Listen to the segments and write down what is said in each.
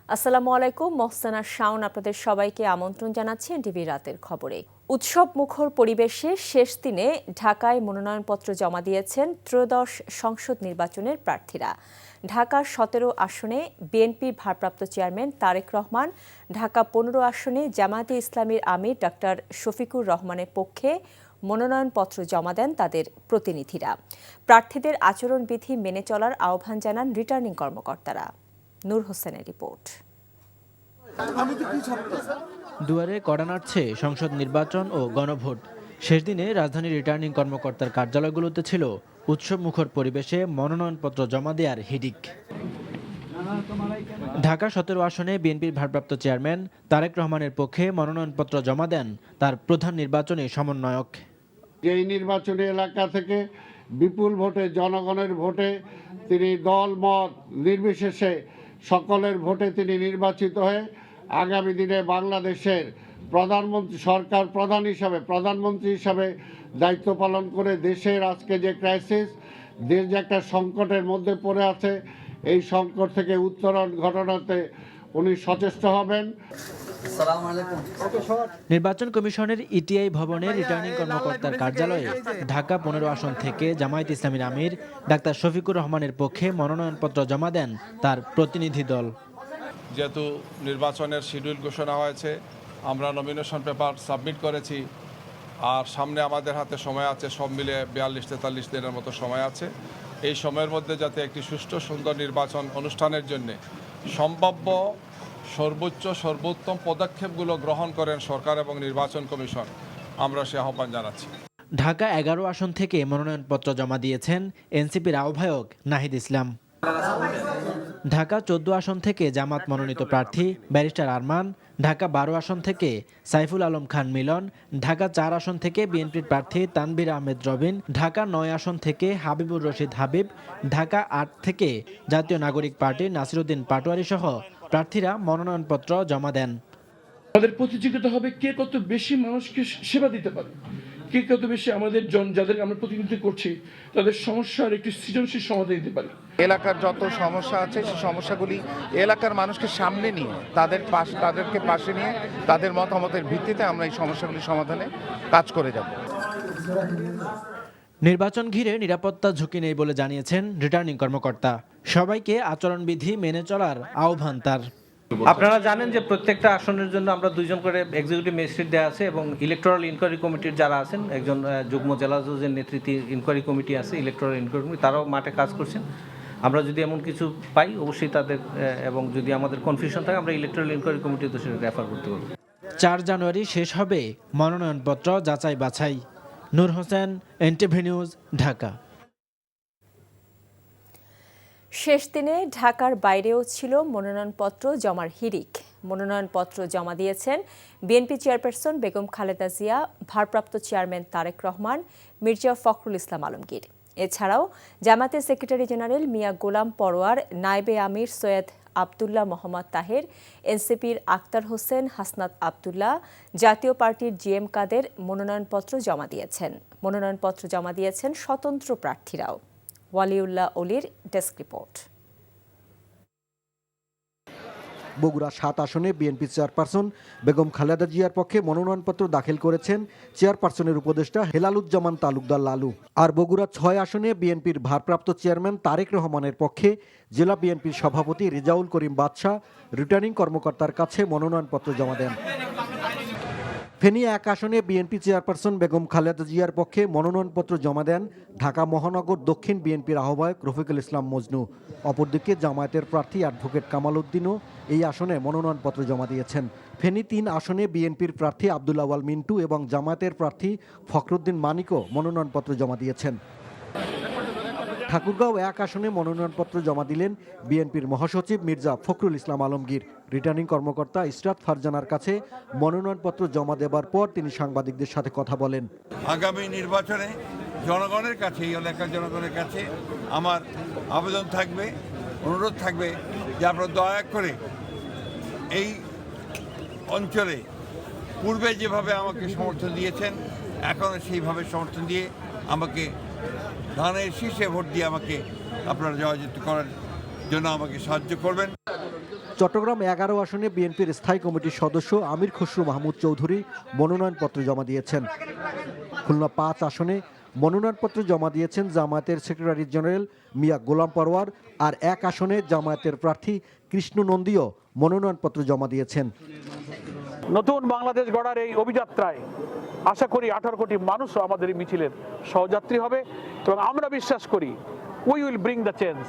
আসসালামু আলাইকুম, মোহসেনা শাওন আপনাদের সবাইকে আমন্ত্রণ জানাচ্ছি এনটিভি রাতের খবরে। উৎসব মুখর পরিবেশে শেষ দিনে ঢাকায় মনোনয়নপত্র জমা দিয়েছেন ত্রয়োদশ সংসদ নির্বাচনের প্রার্থীরা। ঢাকা ১৭ আসনে বিএনপির ভারপ্রাপ্ত চেয়ারম্যান তারেক রহমান, ঢাকা ১৫ আসনে জামায়াতে ইসলামীর আমির ডাক্তার শফিকুর রহমানের পক্ষে মনোনয়নপত্র জমা দেন তাদের প্রতিনিধিরা। প্রার্থীদের আচরণবিধি মেনে চলার আহ্বান জানান রিটার্নিং কর্মকর্তারা। নূর হোসেনের রিপোর্ট। দুয়ারে কড়া নাড়ছে সংসদ নির্বাচন ও গণভোট। শেষ দিনে রাজধানীর রিটার্নিং কর্মকর্তার কার্যালয়গুলোতে ছিল উৎসব মুখর পরিবেশে মনোনয়নপত্র জমা দেওয়ার হিড়িক। ঢাকা ১৭ আসনে বিএনপির ভারপ্রাপ্ত চেয়ারম্যান তারেক রহমানের পক্ষে মনোনয়নপত্র জমা দেন তার প্রধান নির্বাচনী সমন্বয়ক। এই নির্বাচনী এলাকা থেকে বিপুল ভোটে, জনগণের ভোটে তিনি দল মত নির্বিশেষে সকলের ভোটে তিনি নির্বাচিত হয়ে আগামী দিনে বাংলাদেশের প্রধানমন্ত্রী হিসাবে দায়িত্ব পালন করে দেশের আজকে যে ক্রাইসিস, দেশ যে একটা সংকটের মধ্যে পড়ে আছে, এই সংকট থেকে উত্তরণ ঘটানোতে উনি সচেষ্ট হবেন। নির্বাচন কমিশনের ইটিআই ভবনে রিটার্নিং কর্মকর্তার কার্যালয়ে ঢাকা ১৫ আসন থেকে জামায়াতে ইসলামীর আমির ডাক্তার শফিকুর রহমানের পক্ষে মনোনয়নপত্র জমা দেন তার প্রতিনিধি দল। যেহেতু নির্বাচনের শিডিউল ঘোষণা হয়েছে, আমরা নমিনেশন পেপার সাবমিট করেছি, আর সামনে আমাদের হাতে সময় আছে, সব মিলে ৪২-৪৩ দিনের মতো সময় আছে। এই সময়ের মধ্যে যাতে একটি সুষ্ঠু সুন্দর নির্বাচন অনুষ্ঠানের জন্য সম্ভাব্য সর্বোত্তম পদক্ষেপগুলো গ্রহণ করেন সরকার এবং নির্বাচন কমিশন, আমরা সে আহ্বান জানাচ্ছি। ঢাকা ১১ আসন থেকে মনোনয়নপত্র জমা দিয়েছেন এনসিপির আহ্বায়ক নাহিদ ইসলাম। ঢাকা ১৪ আসন থেকে জামাত মনোনীত প্রার্থী ব্যারিস্টার আরমান, ঢাকা ১২ আসন থেকে সাইফুল আলম খান মিলন, ঢাকা ৪ আসন থেকে বিএনপির প্রার্থী তানভীর আহমেদ রবিন, ঢাকা ৯ আসন থেকে হাবিবুর রশিদ হাবিব, ঢাকা ৮ থেকে জাতীয় নাগরিক পার্টির নাসিরউদ্দিন পাটোয়ারি সহ প্রার্থীরা মনোনয়নপত্র জমা দেন। আমাদের প্রতিযোগিতা হবে কে কত বেশি মানুষকে সেবা দিতে পারে, কে কত বেশি আমাদের যাদের আমরা প্রতিনিধিত্ব করছি তাদের সমস্যার একটি সৃজনশীল সমাধান দিতে পারি। এলাকার যত সমস্যা আছে সেই সমস্যাগুলি এলাকার মানুষকে সামনে নিয়ে তাদেরকে পাশে নিয়ে তাদের মতামতের ভিত্তিতে আমরা এই সমস্যাগুলি সমাধানে কাজ করে যাব। নির্বাচন ঘিরে নিরাপত্তা ঝুঁকি নেই বলে জানিয়েছেন রিটার্নিং কর্মকর্তা। সবাইকে আচরণবিধি মেনে চলার আহ্বান তার। আপনারা জানেন যে প্রত্যেকটা আসনের জন্য আমরা 2 জন করে এক্সিকিউটিভ ম্যাজিস্ট্রেট দেওয়া আছে এবং ইলেকটোরাল ইনকোয়ারি কমিটির যারা আছেন, একজন যুগ্ম জেলা জজের নেতৃত্বে ইনকোয়ারি কমিটি আছে, ইলেকটোরাল ইনকোয়ারি কমিটি, তারাও মাঠে কাজ করছেন। আমরা যদি এমন কিছু পাই অবশ্যই তাদের এবং যদি আমাদের কনফিউশন থাকে আমরা ইলেকটোরাল ইনকোয়ারি কমিটির দোষে রেফার করতে পারব। ৪ জানুয়ারি শেষ হবে মনোনয়নপত্র যাচাই বাছাই। নূর হোসেন, এনটিভি নিউজ, ঢাকা। শেষ দিনে ঢাকার বাইরেও ছিল মনোনয়নপত্র জমার হিড়িক। মনোনয়নপত্র জমা দিয়েছেন বিএনপি চেয়ারপারসন বেগম খালেদা জিয়া, ভারপ্রাপ্ত চেয়ারম্যান তারেক রহমান, মির্জা ফখরুল ইসলাম আলমগীর। এছাড়াও জামায়াতের সেক্রেটারি জেনারেল মিয়া গোলাম পরোয়ার, নায়েবে আমির সৈয়দ আবদুল্লাহ মোহাম্মদ তাহের, এনসিপির আক্তার হোসেন, হাসনাত আবদুল্লাহ, জাতীয় পার্টির জিএম কাদের মনোনয়নপত্র জমা দিয়েছেন। মনোনয়নপত্র জমা দিয়েছেন স্বতন্ত্র প্রার্থীরাও। ওয়ালিউল্লাহ অলির ডেস্ক রিপোর্ট। বগুড়া ৭ আসনে বিএনপি চেয়ারপারসন বেগম খালেদা জিয়ার পক্ষে মনোনয়নপত্র দাখিল করেছেন চেয়ারপারসনের উপদেষ্টা হেলালুজ্জামান তালুকদার লালু। আর বগুড়া ৬ আসনে বিএনপির ভারপ্রাপ্ত চেয়ারম্যান তারেক রহমানের পক্ষে জেলা বিএনপির সভাপতি রেজাউল করিম বাদশা রিটার্নিং কর্মকর্তার কাছে মনোনয়নপত্র জমা দেন। ফেনী ১ আসনে বিএনপি চেয়ারপারসন বেগম খালেদা জিয়ার পক্ষে মনোনয়নপত্র জমা দেন ঢাকা মহানগর দক্ষিণ বিএনপির আহ্বায়ক রফিকুল ইসলাম মজনু। অপরদিকে জামায়াতের প্রার্থী অ্যাডভোকেট কামাল উদ্দিনও এই আসনে মনোনয়নপত্র জমা দিয়েছেন। ফেনী ৩ আসনে বিএনপির প্রার্থী আব্দুল আওয়াল মিন্টু এবং জামায়াতের প্রার্থী ফখরুদ্দিন মানিকও মনোনয়নপত্র জমা দিয়েছেন। ঠাকুরগাঁও ১ আসনে মনোনয়নপত্র জমা দিলেন বিএনপির মহাসচিব মির্জা ফখরুল ইসলাম আলমগীর। রিটার্নিং কর্মকর্তা ইসরাত ফারজানার কাছে মনোনয়নপত্র জমা দেবার পর তিনি সাংবাদিকদের সাথে কথা বলেন। আগামী নির্বাচনে জনগণের কাছে, এই এলাকার জনগণের কাছে আমার আবেদন থাকবে, অনুরোধ থাকবে যে আপনারা দয়া করে এই অঞ্চলে পূর্বে যেভাবে আমাকে সমর্থন দিয়েছেন এখনও সেইভাবে সমর্থন দিয়ে আমাকে ধানের শীষে ভোট দিয়ে আমাকে আপনারা জয়যুক্ত করার জন্য আমাকে সাহায্য করবেন। চট্টগ্রাম 11 আসনে বিএনপির স্থায়ী কমিটির সদস্য আমির খসরু মাহমুদ চৌধুরী মনোনয়নপত্র জমা দিয়েছেন। খুলনা 5 আসনে মনোনয়নপত্র জমা দিয়েছেন জামায়াতের সেক্রেটারি জেনারেল মিয়া গোলাম পরওয়ার, আর 1 আসনে জামায়াতের প্রার্থী কৃষ্ণ নন্দীও মনোনয়নপত্র জমা দিয়েছেন। নতুন বাংলাদেশ গড়ার এই অভিযাত্রায় আশা করি 18 কোটি মানুষও আমাদের এই মিছিলের সহযাত্রী হবে এবং আমরা বিশ্বাস করি we will bring the change,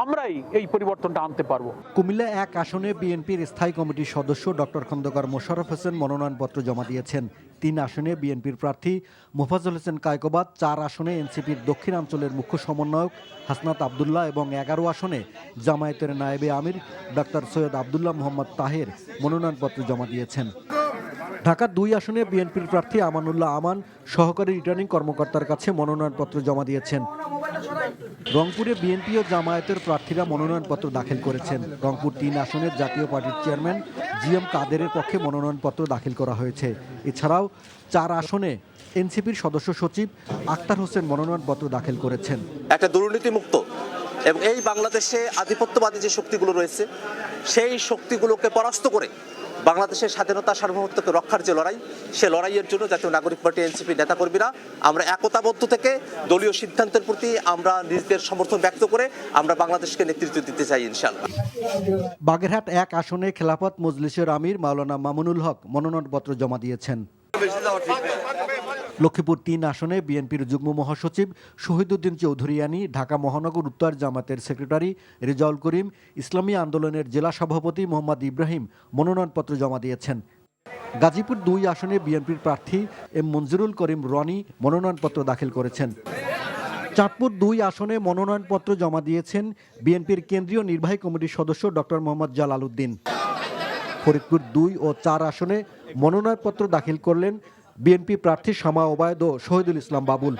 আমরাই এই পরিবর্তনটা আনতে পারবো। কুমিল্লা 1 আসনে বিএনপির স্থায়ী কমিটির সদস্য ডক্টর খন্দকার মোশাররফ হোসেন মনোনয়নপত্র জমা দিয়েছেন। 3 আসনে বিএনপির প্রার্থী মোফাজ্জল হোসেন কায়কোবাদ, 4 আসনে এনসিপির দক্ষিণাঞ্চলের মুখ্য সমন্বয়ক হাসনাত আবদুল্লাহ এবং 11 আসনে জামায়াতের নায়েবে আমির ডাক্তার সৈয়দ আবদুল্লাহ মোহাম্মদ তাহের মনোনয়নপত্র জমা দিয়েছেন। ঢাকা 2 আসনে বিএনপির প্রার্থী আমানুল্লাহ আমান সহকারী রিটার্নিং কর্মকর্তার কাছে মনোনয়নপত্র জমা দিয়েছেন। রংপুরে বিএনপি ও জামায়াতের প্রার্থীরা মনোনয়নপত্র দাখিল করেছেন। রংপুর 3 আসনের জাতীয় পার্টির চেয়ারম্যান জিএম কাদেরের পক্ষে মনোনয়নপত্র দাখিল করা হয়েছে। এছাড়াও 4 আসনে এনসিপির সদস্য সচিব আক্তার হোসেন মনোনয়নপত্র দাখিল করেছেন। একটা দুর্নীতিমুক্ত এবং এই বাংলাদেশে আধিপত্যবাদী যে শক্তিগুলো রয়েছে সেই শক্তিগুলোকে পরাস্ত করে বাংলাদেশের স্বাধীনতা সার্বভৌমত্বকে রক্ষার যে লড়াই, সে লড়াইয়ের জন্য জাতীয় নাগরিক পার্টি এনসিপি নেতাকর্মীরা আমরা একতাবদ্ধ থেকে দলীয় সিদ্ধান্তের প্রতি আমরা নিজেদের সমর্থন ব্যক্ত করে আমরা বাংলাদেশকে নেতৃত্ব দিতে চাই ইনশাআল্লাহ। বাগেরহাট 1 আসনে খেলাফত মজলিসের আমির মাওলানা মামুনুল হক মনোনয়নপত্র জমা দিয়েছেন। লক্ষ্মীপুর 3 আসনে বিএনপির যুগ্ম মহাসচিব শহীদউদ্দিন চৌধুরিয়ানী, ঢাকা মহানগর উত্তর জামাতের সেক্রেটারি রেজাউল করিম, ইসলামী আন্দোলনের জেলা সভাপতি মোহাম্মদ ইব্রাহিম মনোনয়নপত্র জমা দিয়েছেন। গাজীপুর 2 আসনে বিএনপির প্রার্থী এম মঞ্জুরুল করিম রনি মনোনয়নপত্র দাখিল করেছেন। চাঁদপুর 2 আসনে মনোনয়নপত্র জমা দিয়েছেন বিএনপির কেন্দ্রীয় নির্বাহী কমিটির সদস্য ডক্টর মোহাম্মদ জালাল উদ্দিন। ফরিদপুর 2 ও 4 আসনে মনোনয়নপত্র দাখিল করলেন বিএনপি প্রার্থী শামা ওবায়দ ও শহীদুল ইসলাম বাবুল।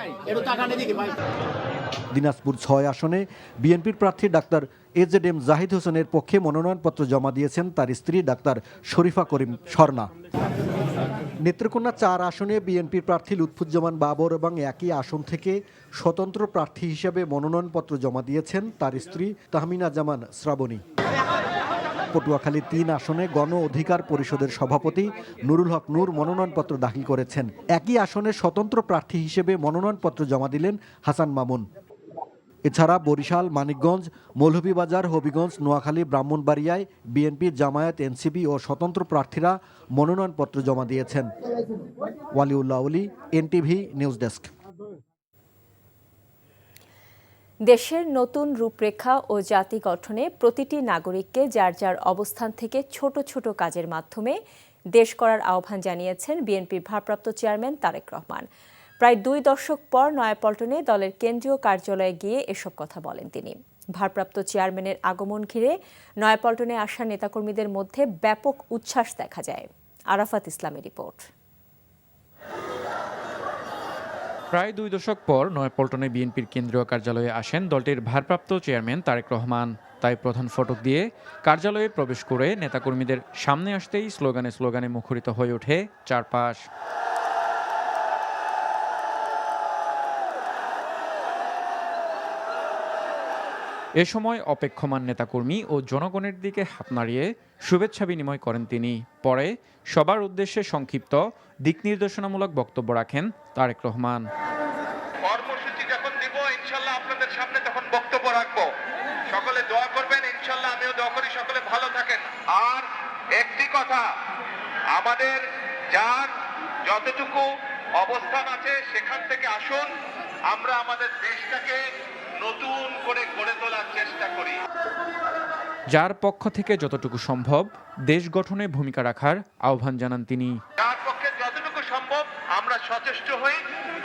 দিনাজপুর 6 আসনে বিএনপির প্রার্থী ডাক্তার এজেডএম জাহিদ হোসেনের পক্ষে মনোনয়নপত্র জমা দিয়েছেন তার স্ত্রী ডাক্তার শরীফা করিম স্বর্ণা। নেত্রকোনা 4 আসনে বিএনপির প্রার্থী লুৎফুজ্জামান বাবর এবং একই আসন থেকে স্বতন্ত্র প্রার্থী হিসেবে মনোনয়নপত্র জমা দিয়েছেন তার স্ত্রী তাহমিনা জামান শ্রাবণী। পটুয়াখালী 3 আসনে গণ অধিকার পরিষদের সভাপতি নুরুল হক নূর মনোনয়নপত্র দাখিল করেছেন। একই আসনে স্বতন্ত্র প্রার্থী হিসেবে মনোনয়নপত্র জমা দিলেন হাসান মামুন। এছাড়া বরিশাল, মানিকগঞ্জ, মৌলভীবাজার, হবিগঞ্জ, নোয়াখালী, ব্রাহ্মণবাড়িয়ায় বিএনপি, জামায়াত, এনসিপি ও স্বতন্ত্র প্রার্থীরা মনোনয়নপত্র জমা দিয়েছেন। ওয়ালিউল্লাহ ওলি, এনটিভি নিউজ ডেস্ক। দেশের নতুন রূপরেখা ও জাতি গঠনে প্রতিটি নাগরিককে যার যার অবস্থান থেকে ছোট ছোট কাজের মাধ্যমে দেশ গড়ার আহ্বান জানিয়েছেন বিএনপির ভারপ্রাপ্ত চেয়ারম্যান তারেক রহমান। প্রায় 2 দশক পর নয়াপল্টনে দলের কেন্দ্রীয় কার্যালয়ে গিয়ে এসব কথা বলেন তিনি। ভারপ্রাপ্ত চেয়ারম্যানের আগমন ঘিরে নয়াপল্টনে আসা নেতাকর্মীদের মধ্যে ব্যাপক উচ্ছ্বাস দেখা যায়। আরাফাত ইসলামের রিপোর্ট। প্রায় 2 দশক পর নয়াপল্টনে বিএনপির কেন্দ্রীয় কার্যালয়ে আসেন দলটির ভারপ্রাপ্ত চেয়ারম্যান তারেক রহমান। তাই প্রধান ফটক দিয়ে কার্যালয়ে প্রবেশ করে নেতাকর্মীদের সামনে আসতেই স্লোগানে স্লোগানে মুখরিত হয়ে ওঠে চারপাশ। এ সময় অপেক্ষমান নেতাকর্মী ও জনগণের দিকে হাত নাড়িয়ে শুভেচ্ছা বিনিময় করেন তিনি। পরে সবার উদ্দেশ্যে সংক্ষিপ্ত দিক নির্দেশনামূলক বক্তব্য রাখেন তারেক রহমান। কর্মসূচি যখন দিব ইনশাআল্লাহ আপনাদের সামনে তখন বক্তব্য রাখবো, সকলে দোয়া করবেন, ইনশাআল্লাহ আমিও দোয়া করি সকলে ভালো থাকেন। আর একটি কথা, আমাদের যার যতটুকু অবস্থান আছে সেখান থেকে আসুন, আমরা আমাদের দেশটাকে নতুন করে গড়ে তোলার চেষ্টা করি। যার পক্ষ থেকে যতটুকু সম্ভব দেশ গঠনে ভূমিকা রাখার আহ্বান জানান তিনি। যার পক্ষে যতটুকু সম্ভব আমরা সচেষ্ট হই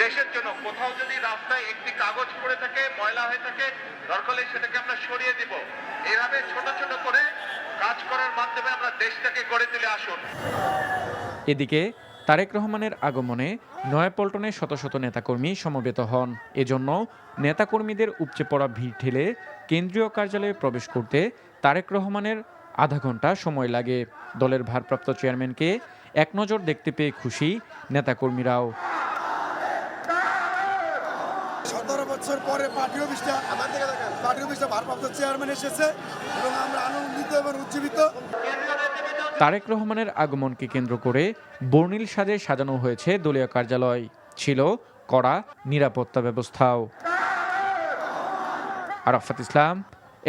দেশের জন্য। কোথাও যদি রাস্তায় একটি কাগজ পড়ে থাকে, ময়লা হয়ে থাকে, দরকার হলে সেটাকে আমরা সরিয়ে দিব। এভাবে ছোট ছোট করে কাজ করার মাধ্যমে আমরা দেশটাকে গড়ে তুলে আসুন। এদিকে তারেক রহমানের আগমনে নয়াপল্টনে শত শত নেতাকর্মী সমবেত হন। এজন্য নেতাকর্মীদের উপচে পড়া ভিড় ঠেলে কেন্দ্রীয় কার্যালয়ে প্রবেশ করতে তারেক রহমানের আধা ঘন্টা সময় লাগে। দলের ভারপ্রাপ্ত চেয়ারম্যানকে এক নজর দেখতে পেয়ে খুশি নেতাকর্মীরাও। 17 বছর পরে পার্টি অফিসটা ভারপ্রাপ্ত চেয়ারম্যান এসেছে এবং আমরা আনন্দিত এবং উজ্জীবিত। তারেক রহমানের আগমনকে কেন্দ্র করে বর্ণিল সাজে সাজানো হয়েছে দলীয় কার্যালয়, ছিল কড়া নিরাপত্তা ব্যবস্থাও। আরাফাত ইসলাম,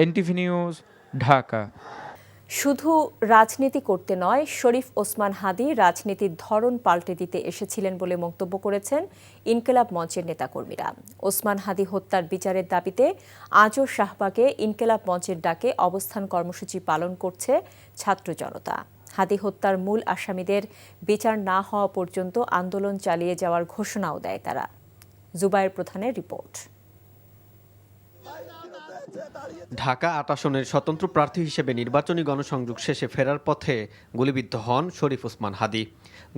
এনটিভি নিউজ, ঢাকা। শুধু রাজনীতি করতে নয়, শরীফ ওসমান হাদী রাজনীতির ধরন পাল্টে দিতে এসেছিলেন বলে মন্তব্য করেছেন ইনকিলাব মঞ্চের নেতাকর্মীরা। ওসমান হাদী হত্যার বিচারের দাবিতে আজও শাহবাগে ইনকিলাব মঞ্চের ডাকে অবস্থান কর্মসূচি পালন করছে ছাত্র জনতা। হাদী হত্যার মূল আসামিদের বিচার না হওয়া পর্যন্ত আন্দোলন চালিয়ে যাওয়ার ঘোষণাও দেয় তারা। জুবায়ের প্রধানের রিপোর্ট। ঢাকা ৮ আসনের স্বতন্ত্র প্রার্থী হিসেবে নির্বাচনী গণসংযোগ শেষে ফেরার পথে গুলিবিদ্ধ হন শরীফ ওসমান হাদী।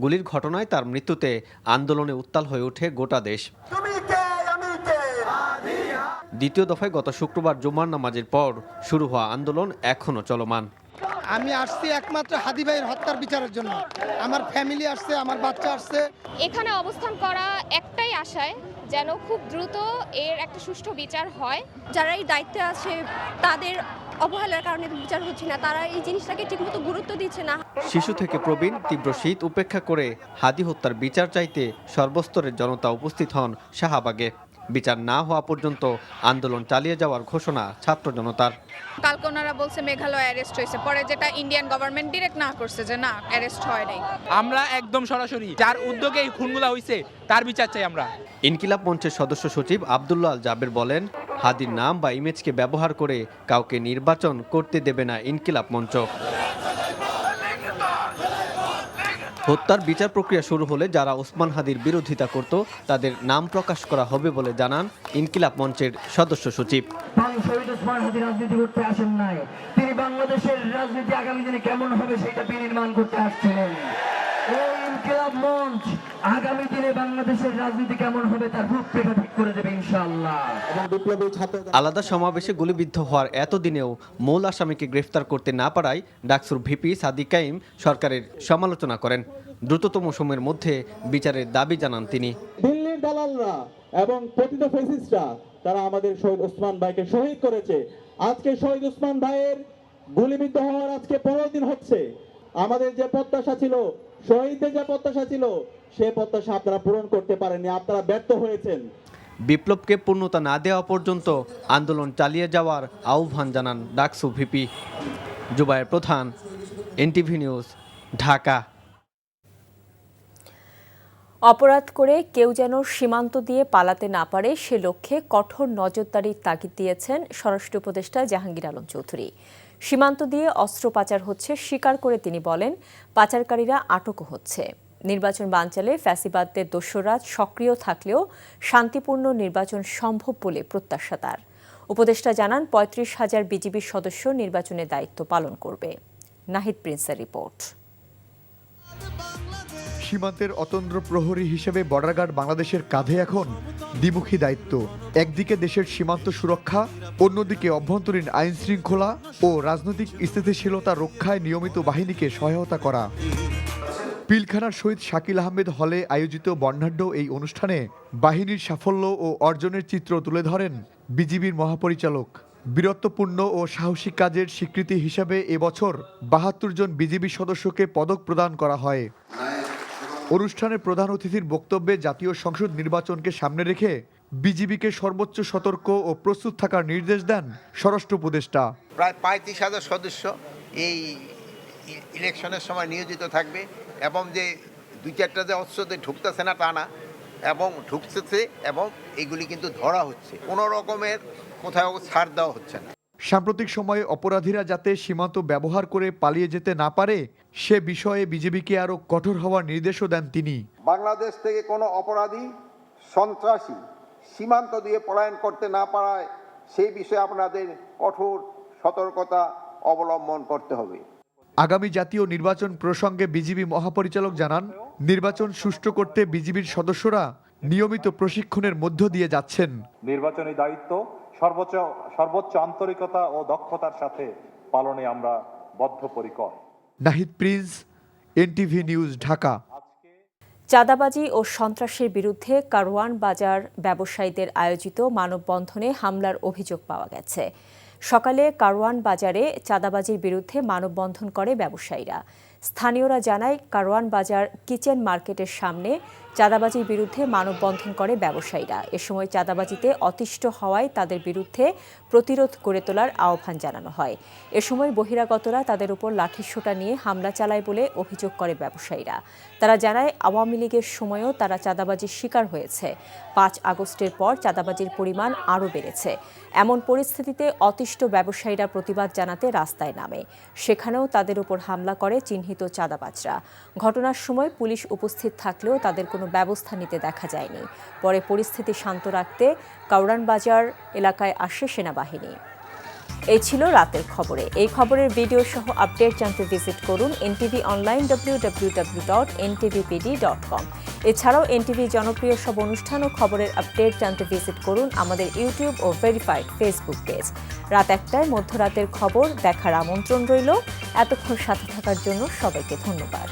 গুলির ঘটনায় তার মৃত্যুতে আন্দোলনে উত্তাল হয়ে ওঠে গোটা দেশ। দ্বিতীয় দফায় গত শুক্রবার জুমার নামাজের পর শুরু হওয়া আন্দোলন এখনো চলমান। আমি আসছি একমাত্র হাদী ভাইয়ের হত্যার বিচারের জন্য। আমার ফ্যামিলি আসছে, আমার বাচ্চা আসছে। এখানে অবস্থান করা একটাই আশায় যেন খুব দ্রুত এর একটা সুষ্ঠু বিচার হয়। যারা এই দায়িত্বে আছে তাদের অবহেলার কারণে বিচার হচ্ছে না, তারা এই জিনিসটাকে ঠিকমতো গুরুত্ব দিচ্ছে না। শিশু থেকে প্রবীণ তীব্র শীত উপেক্ষা করে হাদী হত্যার বিচার চাইতে সর্বস্তরের জনতা উপস্থিত হন শাহবাগে। বিচার না হওয়া পর্যন্ত আন্দোলন চালিয়ে যাওয়ার ঘোষণা ছাত্র জনতার। কালকে ওনারা বলছে মেঘালয় অ্যারেস্ট হয়েছে, পরে যেটা ইন্ডিয়ান গভর্নমেন্ট ডিরেক্ট না করছে যে না অ্যারেস্ট হয় নাই। আমরা একদম সরাসরি যার উদ্যোগে এই খুনগুলা হয়েছে তার বিচার চাই আমরা। ইনকিলাব মঞ্চের সদস্য সচিব আব্দুল্লাহ আল জাবের বলেন, হাদীর নাম বা ইমেজকে ব্যবহার করে কাউকে নির্বাচন করতে দেবে না ইনকিলাব মঞ্চ। হত্যার বিচার প্রক্রিয়া শুরু হলে যারা ওসমান হাদীর বিরোধিতা করত তাদের নাম প্রকাশ করা হবে বলে জানান ইনকিলাব মঞ্চের সদস্য সচিব। শহীদ ওসমান হাদী রাজনীতি করতে আসেন নাই, তিনি বাংলাদেশের রাজনীতি আগামী দিনে কেমন হবে সেটা বিনির্মাণ করতে আসছিলেন। এই ইনকিলাব মঞ্চ আগামী দিনে বাংলাদেশের রাজনীতি কেমন হবে তার রূপরেখা ঠিক করে দেবে ইনশাআল্লাহ। আলাদা সমাবেশে গুলিবিদ্ধ হওয়ার এতদিনেও মূল আসামিকে গ্রেফতার করতে না পারায় ডাকসুর ভিপি সাদিক কাইম সরকারের সমালোচনা করেন। দ্রুততম সময়ের মধ্যে বিচারের দাবি জানান তিনি। দিল্লির দালালরা এবং পতিত ফ্যাসিস্টরা তারা আমাদের শহীদ ওসমান ভাইকে শহীদ করেছে। আজকে শহীদ ওসমান ভাইয়ের গুলিবিদ্ধ হওয়ার আজকে 15 দিন হচ্ছে। আমাদের যে প্রত্যাশা ছিল, শহীদদের যে প্রত্যাশা ছিল, সে প্রত্যাশা আপনারা পূরণ করতে পারেননি, আপনারা ব্যর্থ হয়েছেন। বিপ্লবকে পূর্ণতা না দেওয়া পর্যন্ত আন্দোলন চালিয়ে যাওয়ার আহ্বান জানান ডাকসু ভিপি। জুবায়ের প্রধান, এনটিভি নিউজ, ঢাকা। অপরাধ করে কেউ যেন সীমান্ত দিয়ে পালাতে না পারে সে লক্ষ্যে কঠোর নজরদারির তাগিদ দিয়েছেন স্বরাষ্ট্র উপদেষ্টা জাহাঙ্গীর আলম চৌধুরী। সীমান্ত দিয়ে অস্ত্র পাচার হচ্ছে স্বীকার করে তিনি বলেন, পাচারকারীরা আটকও হচ্ছে। নির্বাচন বানচালে ফ্যাসিবাদদের দোসররা সক্রিয় থাকলেও শান্তিপূর্ণ নির্বাচন সম্ভব বলে প্রত্যাশা তার। উপদেষ্টা জানান ৩৫,০০০ বিজিবির সদস্য নির্বাচনের দায়িত্ব পালন করবে। নাহিদ প্রিন্সের রিপোর্ট। সীমান্তের অতন্দ্র প্রহরী হিসেবে বর্ডার গার্ড বাংলাদেশের কাঁধে এখন দ্বিমুখী দায়িত্ব। একদিকে দেশের সীমান্ত সুরক্ষা, অন্যদিকে অভ্যন্তরীণ আইন শৃঙ্খলা ও রাজনৈতিক স্থিতিশীলতা রক্ষায় নিয়মিত বাহিনীকে সহায়তা করা। পিলখানার শহীদ শাকিল আহমেদ হলে আয়োজিত বর্ণাঢ্য এই অনুষ্ঠানে বাহিনীর সাফল্য ও অর্জনের চিত্র তুলে ধরেন বিজিবির মহাপরিচালক। বীরত্বপূর্ণ ও সাহসী কাজের স্বীকৃতি হিসেবে এবছর ৭২ জন বিজিবি সদস্যকে পদক প্রদান করা হয়। অনুষ্ঠানে প্রধান অতিথির বক্তব্যে জাতীয় সংসদ নির্বাচনকে সামনে রেখে বিজিবিকে সর্বোচ্চ সতর্ক ও প্রস্তুত থাকার নির্দেশ দেন স্বরাষ্ট্র উপদেষ্টা। প্রায় ৩৫,০০০ সদস্য এই ইলেকশনের সময় নিয়োজিত থাকবে এবং যে ২-৪টা যে অস্ত্রতে ঢুকতেছে না তা না, এবং ঢুকতেছে এবং এগুলি কিন্তু ধরা হচ্ছে, কোনো রকমের কোথাও ছাড় দেওয়া হচ্ছে না। সাম্প্রতিক সময়ে অপরাধীরা যাতে সীমান্ত ব্যবহার করে পালিয়ে যেতে না পারে সে বিষয়ে বিজেপিকে আরও কঠোর হওয়ার নির্দেশও দেন তিনি। বাংলাদেশ থেকে কোনো অপরাধী সন্ত্রাসী সীমান্ত দিয়ে পলায়ন করতে না পারায় সেই বিষয়ে আপনাদের কঠোর সতর্কতা অবলম্বন করতে হবে। আগামী জাতীয় নির্বাচন প্রসঙ্গে বিজিবি মহাপরিচালক জানান, নির্বাচন সুষ্ঠু করতে বিজিবির সদস্যরা নিয়মিত প্রশিক্ষণের মধ্য দিয়ে যাচ্ছেন। নির্বাচনী দায়িত্ব সর্বোচ্চ আন্তরিকতা ও দক্ষতার সাথে পালনে আমরা বদ্ধপরিকর। Nahid Prince, NTV news, Dhaka. চাঁদাবাজি ও সন্ত্রাসের বিরুদ্ধে কারওয়ান বাজার ব্যবসায়ীদের আয়োজিত মানববন্ধনে হামলার অভিযোগ পাওয়া গেছে। সকালে কারওয়ান বাজারে চাঁদাবাজির বিরুদ্ধে মানববন্ধন করে ব্যবসায়ীরা। স্থানীয়রা জানায়, কারওয়ান বাজার কিচেন মার্কেটের সামনে চাঁদাবাজির বিরুদ্ধে মানববন্ধন করে ব্যবসায়ীরা। এ সময় চাঁদাবাজিতে অতিষ্ঠ হওয়ায় তাদের বিরুদ্ধে প্রতিরোধ গড়ে তোলার আহ্বান জানানো হয়। এ সময় বহিরাগতরা তাদের উপর লাঠিসোঁটা নিয়ে হামলা চালায় বলে অভিযোগ করে ব্যবসায়ীরা। তারা জানায়, আওয়ামী লীগের সময়ও তারা চাঁদাবাজির শিকার হয়েছে। 5 আগস্টের পর চাঁদাবাজির পরিমাণ আরও বেড়েছে। এমন পরিস্থিতিতে অতিষ্ঠ ব্যবসায়ীরা প্রতিবাদ জানাতে রাস্তায় নামে। সেখানেও তাদের উপর হামলা করে চিহ্নিত চাঁদাবাজরা। ঘটনার সময় পুলিশ উপস্থিত থাকলেও তাদের কোনো ব্যবস্থা নিতে দেখা যায়নি। পরে পরিস্থিতি শান্ত রাখতে কারওয়ান বাজার এলাকায় আসে সেনাবাহিনী। এই ছিল রাতের খবরে। এই খবরের ভিডিও সহ আপডেট জানতে ভিজিট করুন এনটিভি অনলাইন www.ntvpd.com। এছাড়াও এনটিভি জনপ্রিয় সব অনুষ্ঠান ও খবরের আপডেট জানতে ভিজিট করুন আমাদের ইউটিউব ও ভেরিফাইড ফেসবুক পেজ। রাত 1টায় মধ্যরাতের খবর দেখার আমন্ত্রণ রইল। এতক্ষণ সাথে থাকার জন্য সবাইকে ধন্যবাদ।